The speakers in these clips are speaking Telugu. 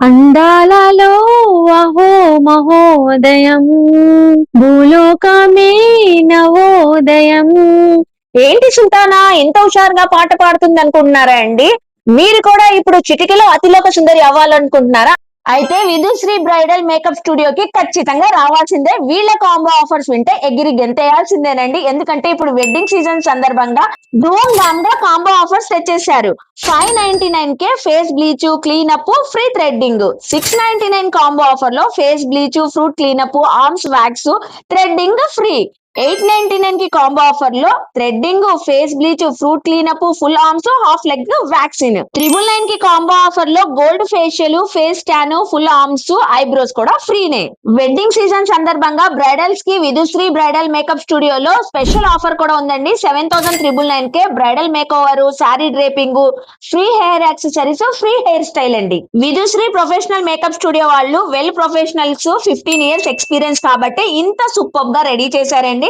అందాలలో అహో మహోదయం, భూలోకమే నవోదయం. ఏంటి సుల్తానా ఎంత హుషారుగా పాట పాడుతుంది అనుకుంటున్నారా అండి? మీరు కూడా ఇప్పుడు చిటికెలో అతిలోక సుందరి అవ్వాలనుకుంటున్నారా? అయితే విధుశ్రీ బ్రైడల్ మేకప్ స్టూడియోకి ఖచ్చితంగా రావాల్సిందే. వీళ్ళ కాంబో ఆఫర్స్ వింటే ఎగిరి గెంతేయాల్సిందేనండి. ఎందుకంటే ఇప్పుడు వెడ్డింగ్ సీజన్ సందర్భంగా ధూమ్ ధామ్ గా కాంబో ఆఫర్స్ తెచ్చేశారు. 599 face bleach cleanup free threading, 699 combo offer లో face bleach fruit cleanup arms wax threading free. 899 కి కాంబో ఆఫర్ లో threading face bleach fruit cleanup full arms half leg waxing. 999 కి కాంబో ఆఫర్ లో gold facial face scan full arms eyebrows కూడా ఫ్రీనే. వెడ్డింగ్ సీజన్ సందర్భంగా బ్రైడల్స్ కి విధుశ్రీ బ్రైడల్ మేకప్ స్టూడియోలో స్పెషల్ ఆఫర్ కూడా ఉందండి. 7,999 కే bridal make over, sorry draping, free hair accessories, free hair style అండి. విధుశ్రీ ప్రొఫెషనల్ మేకప్ స్టూడియో వాళ్ళు వెల్ ప్రొఫెషనల్స్, 15 ఇయర్స్ ఎక్స్పీరియన్స్ కాబట్టి ఇంత సూపర్ గా రెడీ చేశారండి.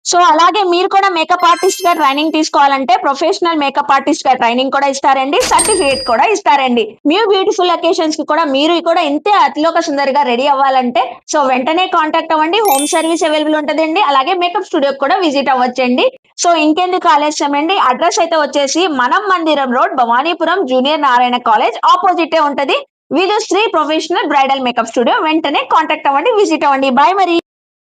సో అలాగే మీరు కూడా మేకప్ ఆర్టిస్ట్ గా ట్రైనింగ్ తీసుకోవాలంటే ప్రొఫెషనల్ మేకప్ ఆర్టిస్ట్ గా ట్రైనింగ్ కూడా ఇస్తారండి, సర్టిఫికేట్ కూడా ఇస్తారండి. న్యూ బ్యూటిఫుల్ అకేషన్స్ కి కూడా మీరు కూడా ఇంతే అతిలోక సుందరిగా రెడీ అవ్వాలంటే సో వెంటనే కాంటాక్ట్ అవ్వండి. హోమ్ సర్వీస్ అవైలబుల్ ఉంటదండి. అలాగే మేకప్ స్టూడియో కూడా విజిట్ అవ్వచ్చండి. సో ఇంకెందుకు ఆలస్యం అండి, అడ్రస్ అయితే వచ్చేసి మనం మందిరం road, Bhavanipuram, junior Narayana college opposite ఉంటది. విధుశ్రీ ప్రొఫెషనల్ బ్రైడల్ మేకప్ స్టూడియో. వెంటనే కాంటాక్ట్ అవ్వండి, విజిట్ అవ్వండి. బాయ్ మరి.